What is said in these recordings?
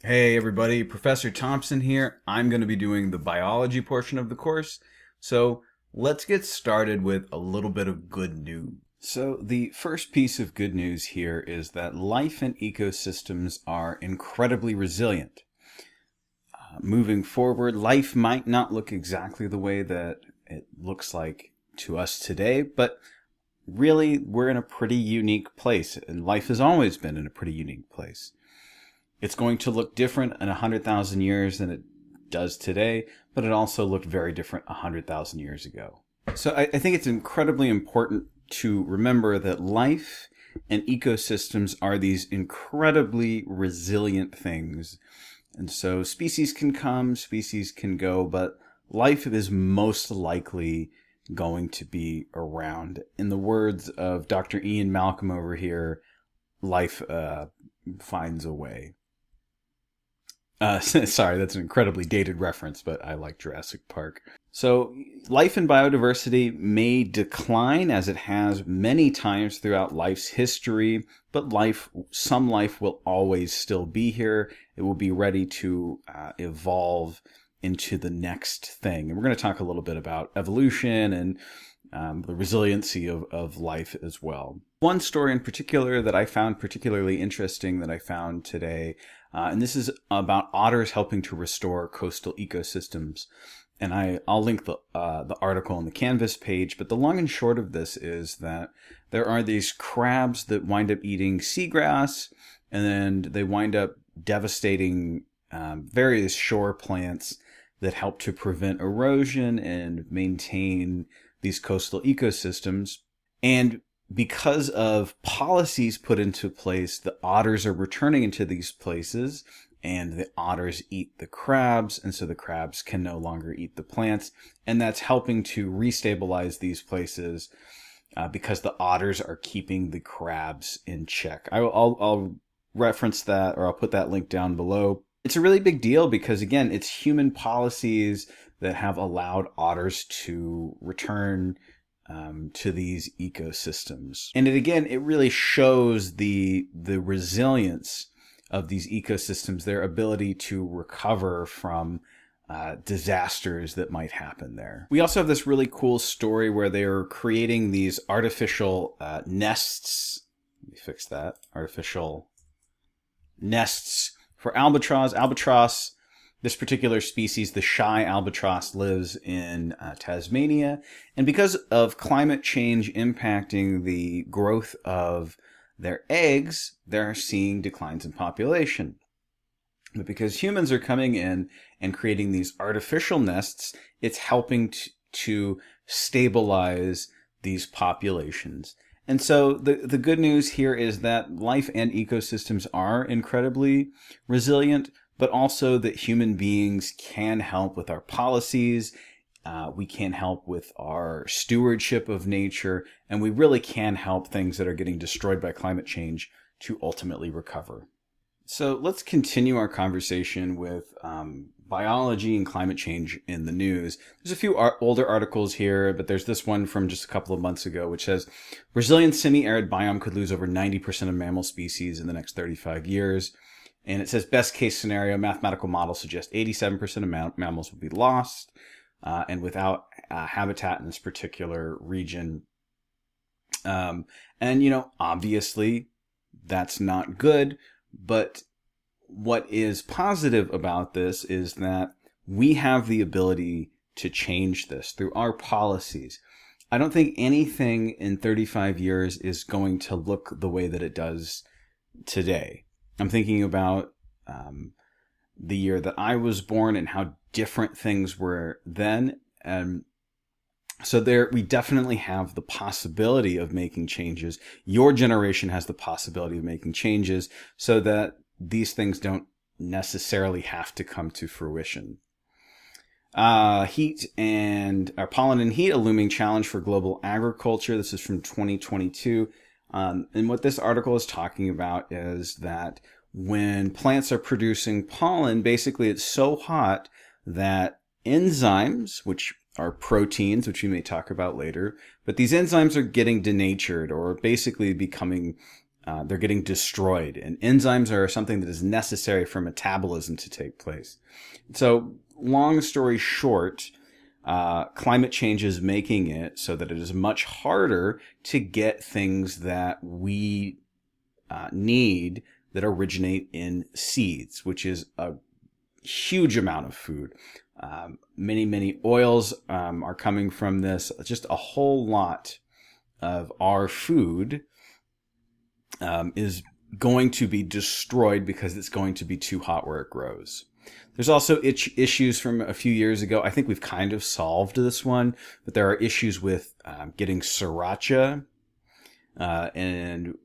Hey everybody, Professor Thompson here. I'm going to be doing the biology portion of the course. So let's get started with a little bit of good news. So the first piece of good news here is that life and ecosystems are incredibly resilient. Moving forward, life might not look exactly the way that it looks like to us today, but really we're in a pretty unique place, and life has always been in a pretty unique place. It's going to look different in 100,000 years than it does today, but it also looked very different 100,000 years ago. So I think it's incredibly important to remember that life and ecosystems are these incredibly resilient things. And so species can come, species can go, but life is most likely going to be around. In the words of Dr. Ian Malcolm over here, life finds a way. Sorry, that's an incredibly dated reference, but I like Jurassic Park. So, life and biodiversity may decline as it has many times throughout life's history, but some life will always still be here. It will be ready to evolve into the next thing. And we're going to talk a little bit about evolution and the resiliency of life as well. One story in particular that I found particularly interesting that I found today, and this is about otters helping to restore coastal ecosystems. And I'll link the article on the Canvas page, but the long and short of this is that there are these crabs that wind up eating seagrass, and then they wind up devastating various shore plants that help to prevent erosion and maintain these coastal ecosystems. And because of policies put into place, the otters are returning into these places, and the otters eat the crabs, and so the crabs can no longer eat the plants, and that's helping to restabilize these places because the otters are keeping the crabs in check. I'll reference that, or I'll put that link down below. It's a really big deal because, again, it's human policies that have allowed otters to return to these ecosystems. And it really shows the resilience of these ecosystems, their ability to recover from disasters that might happen there. We also have this really cool story where they're creating these artificial nests. Let me fix that. Artificial nests for albatross. Albatross, this particular species, the shy albatross, lives in Tasmania. And because of climate change impacting the growth of their eggs, they're seeing declines in population. But because humans are coming in and creating these artificial nests, it's helping to stabilize these populations. And so the good news here is that life and ecosystems are incredibly resilient, but also that human beings can help with our policies. We can help with our stewardship of nature, and we really can help things that are getting destroyed by climate change to ultimately recover. So let's continue our conversation with biology and climate change in the news. There's a few older articles here, but there's this one from just a couple of months ago, which says Brazilian semi-arid biome could lose over 90% of mammal species in the next 35 years. And it says best case scenario, mathematical models suggest 87% of mammals will be lost and without habitat in this particular region. And, obviously that's not good. But what is positive about this is that we have the ability to change this through our policies. I don't think anything in 35 years is going to look the way that it does today. I'm thinking about the year that I was born and how different things were then. So we definitely have the possibility of making changes. Your generation has the possibility of making changes so that these things don't necessarily have to come to fruition. Heat and pollen and heat, a looming challenge for global agriculture. This is from 2022. And what this article is talking about is that when plants are producing pollen, basically it's so hot that enzymes, which are proteins, which we may talk about later, but these enzymes are getting denatured or basically becoming they're getting destroyed. And enzymes are something that is necessary for metabolism to take place. So, long story short, climate change is making it so that it is much harder to get things that we need that originate in seeds, which is a huge amount of food. Many oils are coming from this. Just a whole lot of our food is going to be destroyed because it's going to be too hot where it grows. There's also issues from a few years ago. I think we've kind of solved this one, but there are issues with getting sriracha and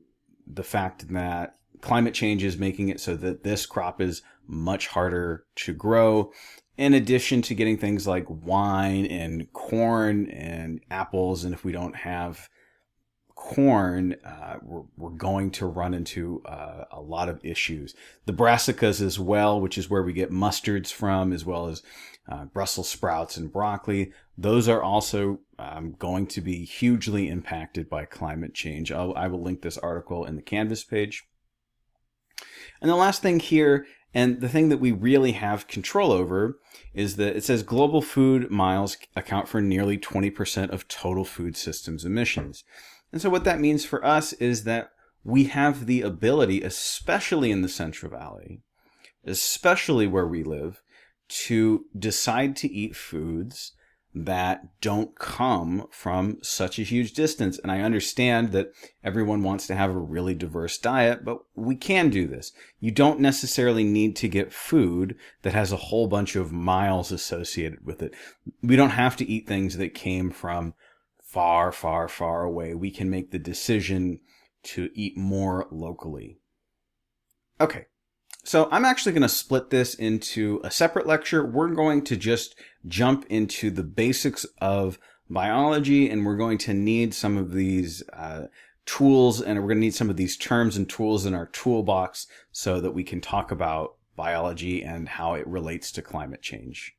the fact that climate change is making it so that this crop is much harder to grow, in addition to getting things like wine and corn and apples. And if we don't have corn, we're going to run into a lot of issues. The brassicas as well, which is where we get mustards from, as well as Brussels sprouts and broccoli. Those are also going to be hugely impacted by climate change. I will link this article in the Canvas page. And the last thing here, and the thing that we really have control over, is that it says global food miles account for nearly 20% of total food systems emissions. And so what that means for us is that we have the ability, especially in the Central Valley, especially where we live, to decide to eat foods that don't come from such a huge distance. And I understand that everyone wants to have a really diverse diet, but we can do this. You don't necessarily need to get food that has a whole bunch of miles associated with it. We don't have to eat things that came from far away. We can make the decision to eat more locally. Okay. So I'm actually going to split this into a separate lecture. We're going to just jump into the basics of biology, and we're going to need some of these tools, and we're going to need some of these terms and tools in our toolbox so that we can talk about biology and how it relates to climate change.